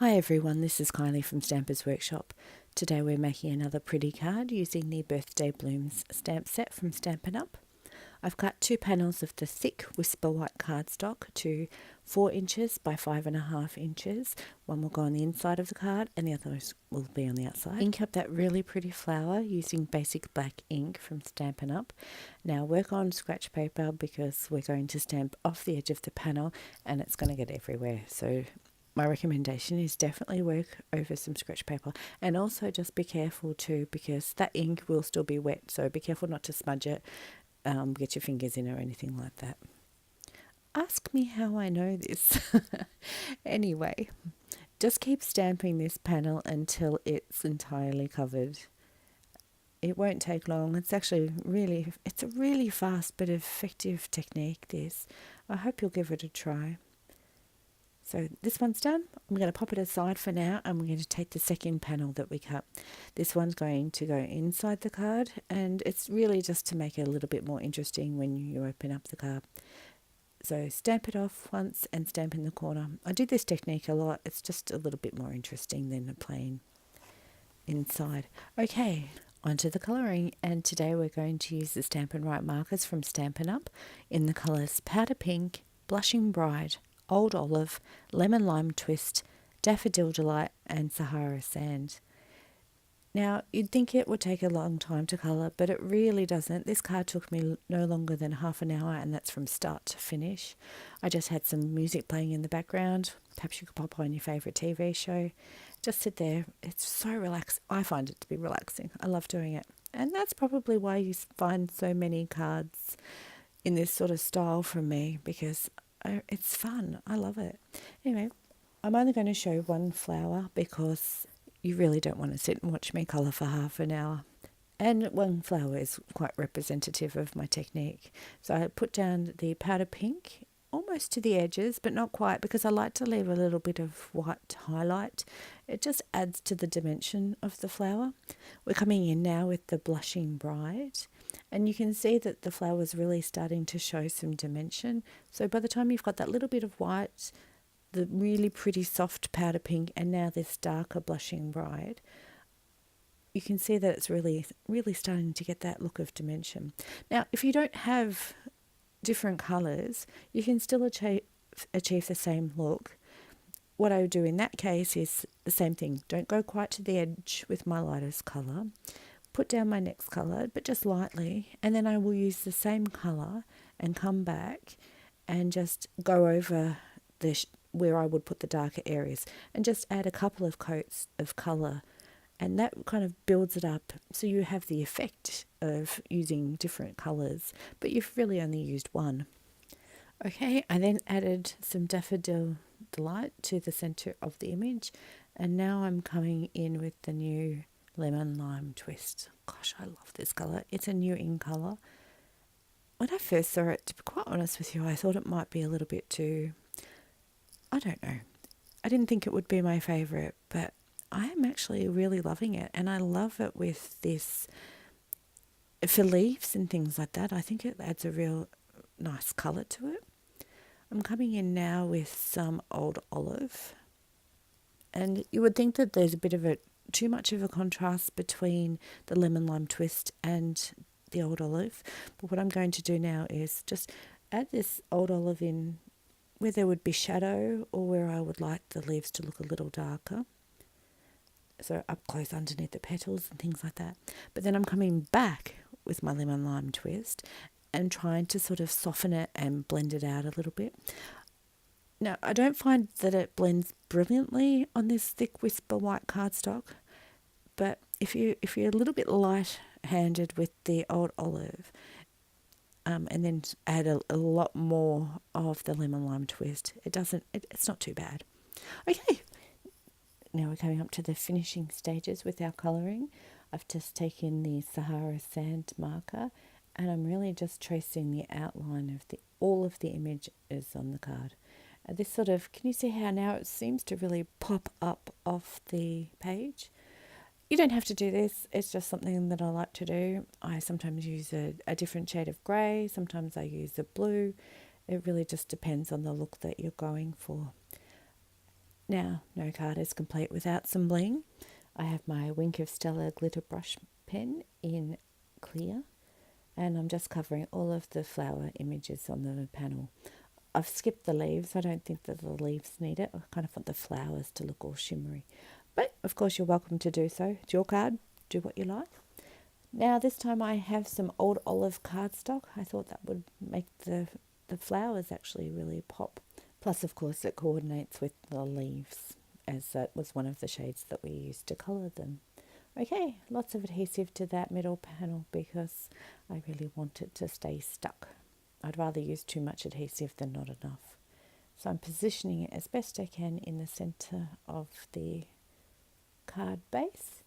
Hi everyone, this is Kylie from Stamper's Workshop. Today we're making another pretty card using the Birthday Blooms stamp set from Stampin Up. I've cut 2 panels of the thick Whisper White cardstock to 4 inches by 5.5 inches. One will go on the inside of the card and the others will be on the outside. Ink up that really pretty flower using basic black ink from Stampin Up. Now work on scratch paper because we're going to stamp off the edge of the panel and it's going to get everywhere. So my recommendation is definitely work over some scratch paper, and also just be careful too because that ink will still be wet, so be careful not to smudge it, get your fingers in or anything like that. Ask me how I know this. Anyway, just keep stamping this panel until it's entirely covered. It won't take long. It's actually it's a really fast but effective technique, this. I hope you'll give it a try. So this one's done. I'm going to pop it aside for now and we're going to take the second panel that we cut. This one's going to go inside the card and it's really just to make it a little bit more interesting when you open up the card. So stamp it off once and stamp in the corner. I do this technique a lot. It's just a little bit more interesting than a plain inside. Okay, onto the colouring, and today we're going to use the Stampin' Write markers from Stampin' Up in the colours Powder Pink, Blushing Bride, Old Olive, Lemon Lime Twist, Daffodil Delight and Sahara Sand. Now, you'd think it would take a long time to colour, but it really doesn't. This card took me no longer than half an hour, and that's from start to finish. I just had some music playing in the background. Perhaps you could pop on your favourite TV show. Just sit there. It's so relaxing. I find it to be relaxing. I love doing it. And that's probably why you find so many cards in this sort of style from me, because it's fun. I love it. Anyway, I'm only going to show one flower because you really don't want to sit and watch me colour for half an hour. And one flower is quite representative of my technique. So I put down the powder pink almost to the edges, but not quite, because I like to leave a little bit of white highlight. It just adds to the dimension of the flower. We're coming in now with the Blushing Bride, and you can see that the flower is really starting to show some dimension. So by the time you've got that little bit of white, the really pretty soft powder pink, and now this darker Blushing Bride, you can see that it's really starting to get that look of dimension. Now, if you don't have different colours, you can still achieve the same look. What I would do in that case is the same thing. Don't go quite to the edge with my lightest colour. Put down my next colour, but just lightly, and then I will use the same colour and come back and just go over where I would put the darker areas and just add a couple of coats of colour, and that kind of builds it up so you have the effect of using different colours, but you've really only used one. Okay, I then added some Daffodil Delight to the centre of the image, and now I'm coming in with the new Lemon Lime Twist. Gosh, I love this colour. It's a new in colour. When I first saw it, to be quite honest with you, I thought it might be a little bit too, I don't know. I didn't think it would be my favourite, but I am actually really loving it, and I love it with this for leaves and things like that. I think it adds a real nice colour to it. I'm coming in now with some Old Olive, and you would think that there's a bit of too much of a contrast between the Lemon Lime Twist and the Old Olive, but what I'm going to do now is just add this Old Olive in where there would be shadow or where I would like the leaves to look a little darker. So up close underneath the petals and things like that. But then I'm coming back with my Lemon Lime Twist and trying to sort of soften it and blend it out a little bit. Now, I don't find that it blends brilliantly on this thick Whisper White cardstock, but if you're a little bit light-handed with the Old Olive, and then add a lot more of the Lemon Lime Twist, it's not too bad. Okay, now we're coming up to the finishing stages with our colouring. I've just taken the Sahara Sand marker, and I'm really just tracing the outline of all of the images on the card. This sort of, can you see how now it seems to really pop up off the page? You don't have to do this, it's just something that I like to do. I sometimes use a different shade of grey, sometimes I use a blue. It really just depends on the look that you're going for. Now, no card is complete without some bling. I have my Wink of Stella glitter brush pen in clear, and I'm just covering all of the flower images on the panel. I've skipped the leaves. I don't think that the leaves need it. I kind of want the flowers to look all shimmery. But, of course, you're welcome to do so. It's your card. Do what you like. Now, this time I have some old Olive cardstock. I thought that would make the flowers actually really pop. Plus, of course, it coordinates with the leaves, as that was one of the shades that we used to colour them. Okay, lots of adhesive to that middle panel because I really want it to stay stuck. I'd rather use too much adhesive than not enough. So I'm positioning it as best I can in the centre of the card base.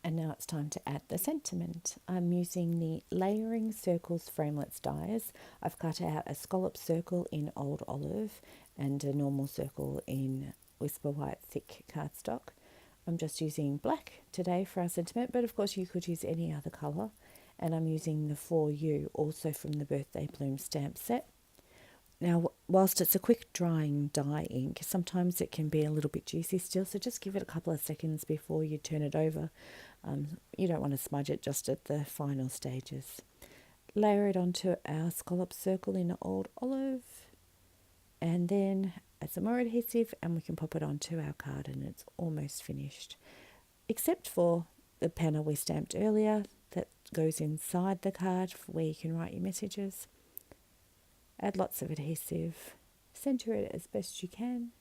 And now it's time to add the sentiment. I'm using the Layering Circles Framelits dies. I've cut out a scallop circle in Old Olive and a normal circle in Whisper White Thick cardstock. I'm just using black today for our sentiment, but of course you could use any other colour. And I'm using the For You, also from the Birthday Bloom stamp set. Now, whilst it's a quick drying dye ink, sometimes it can be a little bit juicy still, so just give it a couple of seconds before you turn it over. You don't want to smudge it just at the final stages. Layer it onto our scallop circle in Old Olive, and then add some more adhesive, and we can pop it onto our card, and it's almost finished. Except for the panel we stamped earlier that goes inside the card where you can write your messages. Add lots of adhesive, centre it as best you can,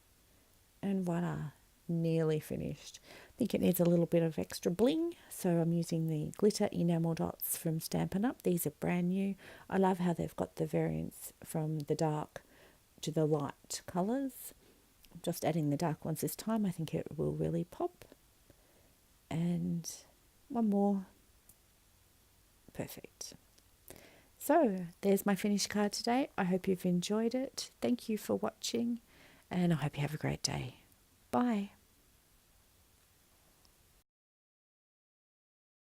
and voila, nearly finished. I think it needs a little bit of extra bling, so I'm using the glitter enamel dots from Stampin' Up. These are brand new. I love how they've got the variants from the dark to the light colours. I'm just adding the dark ones this time. I think it will really pop. And one more. Perfect. So there's my finished card today. I hope you've enjoyed it. Thank you for watching, and I hope you have a great day. Bye.